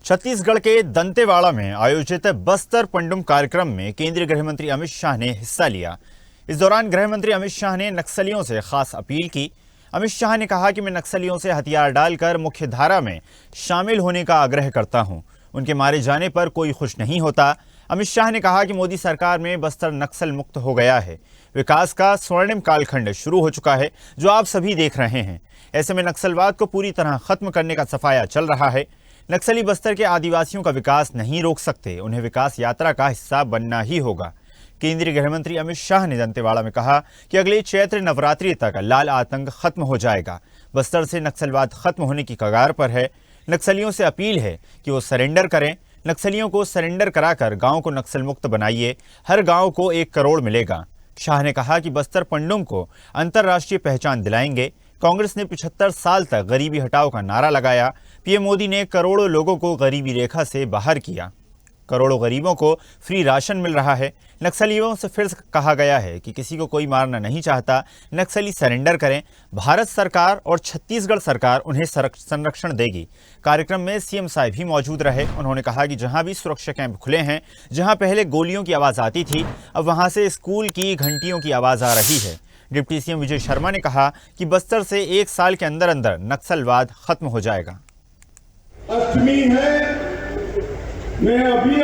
छत्तीसगढ़ के दंतेवाड़ा में आयोजित बस्तर पंडुम कार्यक्रम में केंद्रीय गृह मंत्री अमित शाह ने हिस्सा लिया। इस दौरान गृह मंत्री अमित शाह ने नक्सलियों से खास अपील की। अमित शाह ने कहा कि मैं नक्सलियों से हथियार डालकर मुख्य धारा में शामिल होने का आग्रह करता हूं। उनके मारे जाने पर कोई खुश नहीं होता। अमित शाह ने कहा कि मोदी सरकार में बस्तर नक्सल मुक्त हो गया है। विकास का स्वर्णिम कालखंड शुरू हो चुका है, जो आप सभी देख रहे हैं। ऐसे में नक्सलवाद को पूरी तरह खत्म करने का सफाया चल रहा है। नक्सली बस्तर के आदिवासियों का विकास नहीं रोक सकते, उन्हें विकास यात्रा का हिस्सा बनना ही होगा। केंद्रीय गृह मंत्री अमित शाह ने दंतेवाड़ा में कहा कि अगले चैत्र नवरात्रि तक लाल आतंक खत्म हो जाएगा। बस्तर से नक्सलवाद खत्म होने की कगार पर है। नक्सलियों से अपील है कि वो सरेंडर करें। नक्सलियों को सरेंडर कराकर गांव को नक्सल मुक्त बनाइए। हर गांव को 1 करोड़ मिलेगा। शाह ने कहा कि बस्तर पंडुम को अंतर्राष्ट्रीय पहचान दिलाएंगे। कांग्रेस ने 75 साल तक गरीबी हटाओ का नारा लगाया। पीएम मोदी ने करोड़ों लोगों को गरीबी रेखा से बाहर किया। करोड़ों गरीबों को फ्री राशन मिल रहा है। नक्सलियों से फिर कहा गया है कि किसी को कोई मारना नहीं चाहता, नक्सली सरेंडर करें। भारत सरकार और छत्तीसगढ़ सरकार उन्हें संरक्षण देगी। कार्यक्रम में सीएम साहब भी मौजूद रहे। उन्होंने कहा कि जहां भी सुरक्षा कैंप खुले हैं, जहां पहले गोलियों की आवाज आती थी, अब वहां से स्कूल की घंटियों की आवाज आ रही है। डिप्टी सीएम विजय शर्मा ने कहा कि बस्तर से 1 साल के अंदर अंदर नक्सलवाद खत्म हो जाएगा। अष्टमी है, मैं अभी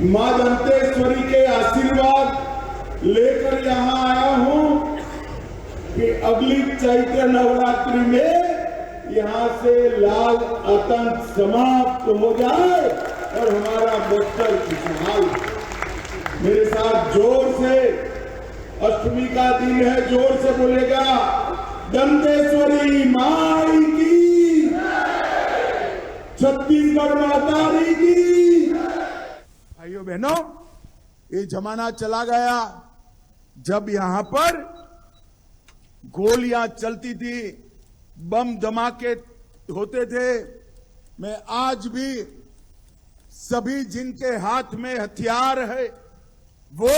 मां दंतेश्वरी के आशीर्वाद लेकर यहां आया हूं कि अगली चैत्र नवरात्रि में यहां से लाल आतंक समाप्त हो जाए और हमारा बस्तर खुशहाल। मेरे साथ जोर से, अष्टमी का दिन है, जोर से बोलेगा, दंतेश्वरी माई की, छत्तीसगढ़ माता की। भाइयों बहनों, ये जमाना चला गया जब यहां पर गोलियां चलती थी, बम धमाके होते थे। मैं आज भी सभी जिनके हाथ में हथियार है वो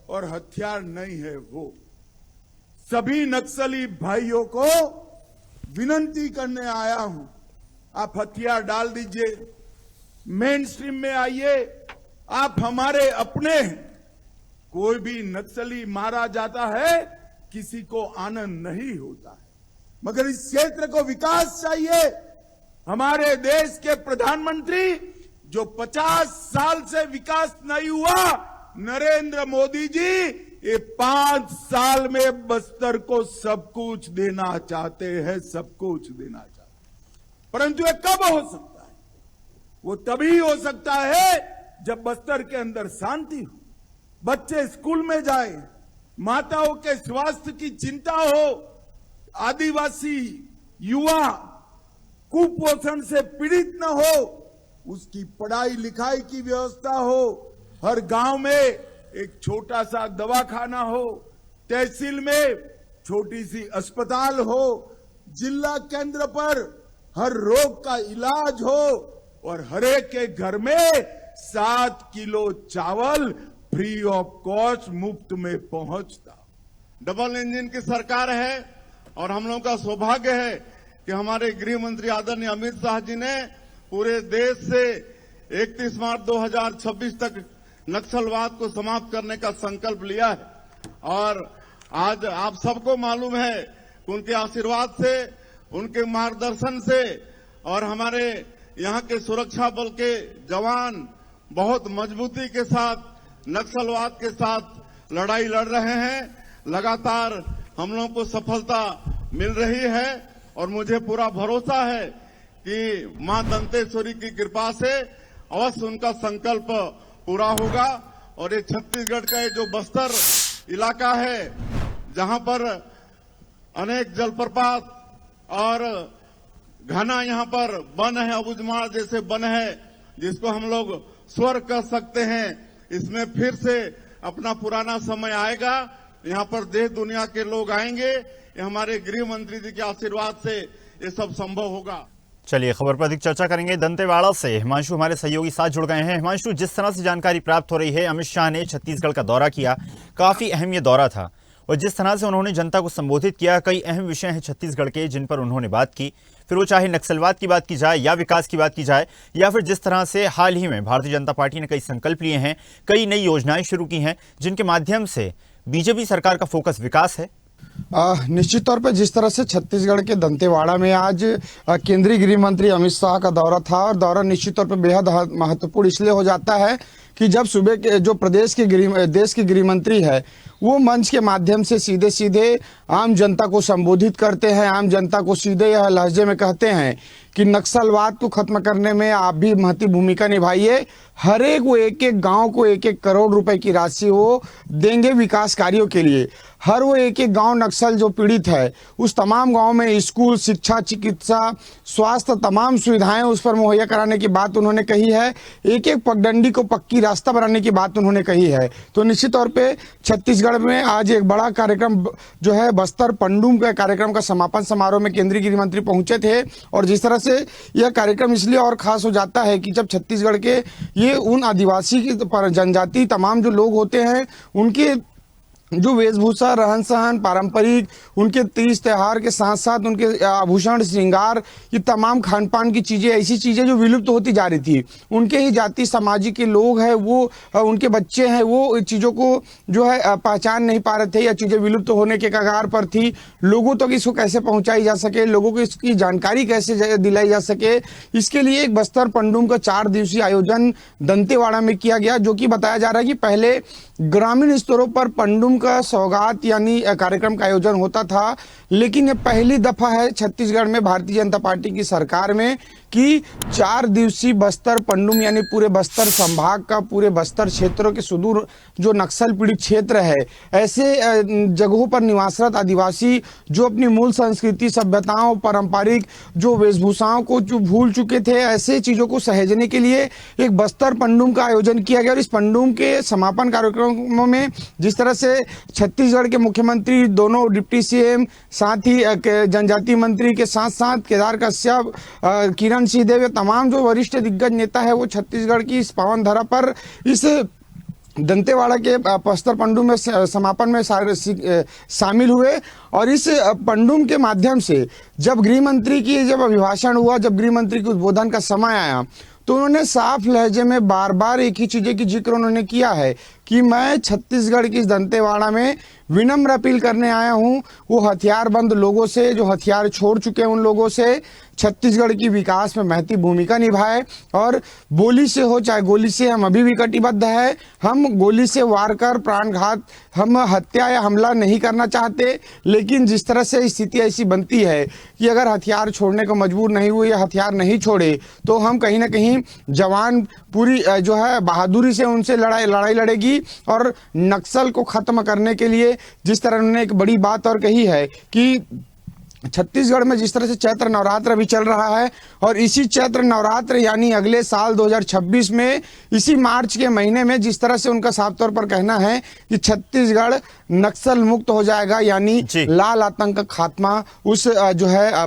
और हथियार नहीं है वो, सभी नक्सली भाइयों को विनती करने आया हूं, आप हथियार डाल दीजिए, मेन स्ट्रीम में आइए। आप हमारे अपने हैं। कोई भी नक्सली मारा जाता है, किसी को आनंद नहीं होता है, मगर इस क्षेत्र को विकास चाहिए। हमारे देश के प्रधानमंत्री जो 50 साल से विकास नहीं हुआ, नरेंद्र मोदी जी ये 5 साल में बस्तर को सब कुछ देना चाहते हैं, सब कुछ देना चाहते हैं। परंतु ये कब हो सकता है? वो तभी हो सकता है जब बस्तर के अंदर शांति हो, बच्चे स्कूल में जाए, माताओं के स्वास्थ्य की चिंता हो, आदिवासी युवा कुपोषण से पीड़ित न हो, उसकी पढ़ाई लिखाई की व्यवस्था हो, हर गांव में एक छोटा सा दवाखाना हो, तहसील में छोटी सी अस्पताल हो, जिला केंद्र पर हर रोग का इलाज हो और हर एक के घर में 7 किलो चावल फ्री ऑफ कॉस्ट मुफ्त में पहुंचता। डबल इंजन की सरकार है और हम लोगों का सौभाग्य है कि हमारे गृह मंत्री आदरणीय अमित शाह जी ने पूरे देश से 31 मार्च 2026 तक नक्सलवाद को समाप्त करने का संकल्प लिया है। और आज आप सबको मालूम है कि उनके आशीर्वाद से, उनके मार्गदर्शन से और हमारे यहाँ के सुरक्षा बल के जवान बहुत मजबूती के साथ नक्सलवाद के साथ लड़ाई लड़ रहे हैं। लगातार हम लोगों को सफलता मिल रही है और मुझे पूरा भरोसा है कि मां दंतेश्वरी की कृपा से अवश्य उनका संकल्प पूरा होगा। और ये छत्तीसगढ़ का ये जो बस्तर इलाका है, जहां पर अनेक जलप्रपात और घना यहाँ पर वन है, अबुझमाड़ जैसे वन है, जिसको हम लोग स्वर्ग कह सकते हैं, इसमें फिर से अपना पुराना समय आएगा। यहाँ पर देश दुनिया के लोग आएंगे। ये हमारे गृह मंत्री जी के आशीर्वाद से ये सब संभव होगा। चलिए, खबर पर अधिक चर्चा करेंगे। दंतेवाड़ा से हिमांशु हमारे सहयोगी साथ जुड़ गए हैं। हिमांशु, जिस तरह से जानकारी प्राप्त हो रही है, अमित शाह ने छत्तीसगढ़ का दौरा किया, काफी अहम ये दौरा था, और जिस तरह से उन्होंने जनता को संबोधित किया, कई अहम विषय हैं छत्तीसगढ़ के जिन पर उन्होंने बात की। फिर वो चाहे नक्सलवाद की बात की जाए या विकास की बात की जाए, या फिर जिस तरह से हाल ही में भारतीय जनता पार्टी ने कई संकल्प लिए हैं, कई नई योजनाएं शुरू की हैं, जिनके माध्यम से बीजेपी सरकार का फोकस विकास है। निश्चित तौर पर जिस तरह से छत्तीसगढ़ के दंतेवाड़ा में आज केंद्रीय गृह मंत्री अमित शाह का दौरा था, और दौरा निश्चित तौर पर बेहद महत्वपूर्ण इसलिए हो जाता है कि जब सुबह के जो देश के गृह मंत्री है वो मंच के माध्यम से सीधे सीधे आम जनता को संबोधित करते हैं, आम जनता को सीधे यह लहजे में कहते हैं कि नक्सलवाद को खत्म करने में आप भी महत्वपूर्ण भूमिका निभाइए। हर एक वो एक एक गांव को 1-1 करोड़ रुपए की राशि वो देंगे विकास कार्यों के लिए। हर वो एक एक गांव नक्सल जो पीड़ित है उस तमाम गांव में स्कूल, शिक्षा, चिकित्सा, स्वास्थ्य तमाम सुविधाएं उस पर मुहैया कराने की बात उन्होंने कही है। एक एक पगडंडी को पक्की रास्ता बनाने की बात उन्होंने कही है। तो निश्चित तौर पे छत्तीसगढ़ में आज एक बड़ा कार्यक्रम जो है बस्तर पंडुम के कार्यक्रम का समापन समारोह में केंद्रीय गृह मंत्री पहुंचे थे। और जिस तरह से यह कार्यक्रम इसलिए और खास हो जाता है कि जब छत्तीसगढ़ के ये उन आदिवासी की जनजाति तमाम जो लोग होते हैं उनके जो वेशभूषा, रहन सहन, पारंपरिक, उनके तीज त्योहार के साथ साथ उनके आभूषण, श्रृंगार, ये तमाम खान पान की चीज़ें, ऐसी चीज़ें जो विलुप्त होती जा रही थी, उनके ही जाति समाज के लोग हैं वो, उनके बच्चे हैं वो चीज़ों को जो है पहचान नहीं पा रहे थे, या चीज़ें विलुप्त होने के कगार पर थी। लोगों तक इसको कैसे पहुँचाई जा सके, लोगों को इसकी जानकारी कैसे दिलाई जा सके, इसके लिए एक बस्तर पंडुम का 4 दिवसीय आयोजन दंतेवाड़ा में किया गया, जो कि बताया जा रहा है कि पहले ग्रामीण स्तरों पर पंडुम का सौगात यानी कार्यक्रम का आयोजन होता था, लेकिन ये पहली दफा है छत्तीसगढ़ में भारतीय जनता पार्टी की सरकार में कि 4 दिवसीय बस्तर पंडुम यानी पूरे बस्तर संभाग का, पूरे बस्तर क्षेत्रों के सुदूर जो नक्सल पीड़ित क्षेत्र है, ऐसे जगहों पर निवासरत आदिवासी जो अपनी मूल संस्कृति, सभ्यताओं, पारंपरिक जो वेशभूषाओं को जो भूल चुके थे, ऐसे चीज़ों को सहेजने के लिए एक बस्तर पंडुम का आयोजन किया गया। और इस पंडुम के समापन कार्यक्रमों में जिस तरह से छत्तीसगढ़ के मुख्यमंत्री, दोनों डिप्टी सीएम, साथ ही जनजातीय मंत्री के साथ साथ केदार कश्यप, किरण सिंहदेव, तमाम जो वरिष्ठ दिग्गज नेता है वो छत्तीसगढ़ की इस पावन धरा पर इस दंतेवाड़ा के बस्तर पंडुम में समापन में शामिल हुए। और इस पंडुम के माध्यम से जब गृह मंत्री की जब अभिभाषण हुआ, जब गृह मंत्री के उद्बोधन का समय आया, तो उन्होंने साफ लहजे में बार बार एक ही चीज़ें की जिक्र उन्होंने किया है कि मैं छत्तीसगढ़ की इस दंतेवाड़ा में विनम्र अपील करने आया हूं वो हथियारबंद लोगों से, जो हथियार छोड़ चुके हैं, उन लोगों से छत्तीसगढ़ की विकास में महत्वपूर्ण भूमिका निभाए। और बोली से हो चाहे गोली से, हम अभी भी कटिबद्ध है। हम गोली से वार कर प्राणघात, हम हत्या या हमला नहीं करना चाहते, लेकिन जिस तरह से स्थिति ऐसी बनती है कि अगर हथियार छोड़ने को मजबूर नहीं हुए या हथियार नहीं छोड़े तो हम कहीं ना कहीं जवान पूरी जो है बहादुरी से उनसे लड़ाई लड़ेगी। और नक्सल को खत्म करने के लिए जिस तरह उन्होंने एक बड़ी बात और कही है कि छत्तीसगढ़ में जिस तरह से चैत्र नवरात्र अभी चल रहा है, और इसी चैत्र नवरात्र यानी अगले साल 2026 में इसी मार्च के महीने में जिस तरह से उनका साफ तौर पर कहना है कि छत्तीसगढ़ नक्सल मुक्त हो जाएगा, यानी लाल आतंक का खात्मा उस जो है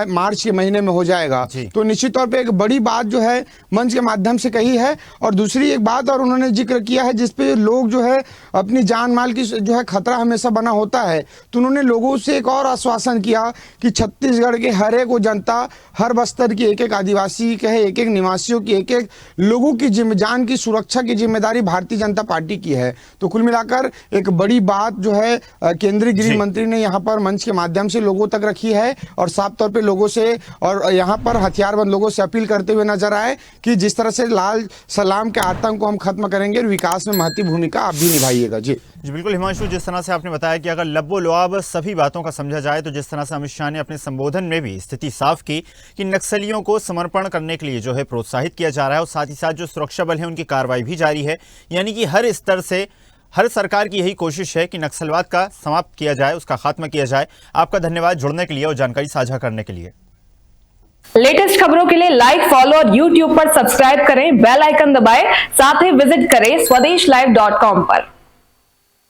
मार्च के महीने में हो जाएगा। तो निश्चित तौर पर एक बड़ी बात जो है मंच के माध्यम से कही है। और दूसरी एक बात और उन्होंने जिक्र किया है जिसपे लोग जो है अपनी जान माल की जो है खतरा हमेशा बना होता है, तो उन्होंने लोगों से एक और आश्वासन किया कि छत्तीसगढ़ के हर एक वो जनता, हर बस्तर की एक एक आदिवासी के एक एक निवासियों की, एक एक लोगों की जान की सुरक्षा की जिम्मेदारी भारतीय जनता पार्टी की है। तो कुल मिलाकर एक बड़ी बात जो है केंद्रीय गृह मंत्री ने यहाँ पर मंच के माध्यम से लोगों तक रखी है, और साफ तौर पे लोगों से और यहाँ पर हथियारबंद लोगों से अपील करते हुए नजर आए कि जिस तरह से लाल सलाम के आतंक को हम खत्म करेंगे और विकास में महत्वपूर्ण भूमिका आप भी निभाइएगा। जी बिल्कुल हिमांशु, जिस तरह से आपने बताया कि अगर लब्बो लुआब सभी बातों का समझा जाए, तो जिस तरह से अमित शाह ने अपने संबोधन में भी स्थिति साफ की कि नक्सलियों को समर्पण करने के लिए जो है प्रोत्साहित किया जा रहा है, और साथ ही साथ जो सुरक्षा बल है उनकी कार्रवाई भी जारी है। यानी कि हर स्तर से हर सरकार की यही कोशिश है कि नक्सलवाद का समाप्त किया जाए, उसका खात्मा किया जाए। आपका धन्यवाद जुड़ने के लिए और जानकारी साझा करने के लिए। लेटेस्ट खबरों के लिए लाइक, फॉलो और YouTube पर सब्सक्राइब करें, बेल आइकन दबाएं, साथ ही विजिट करें swedeshlive.com पर।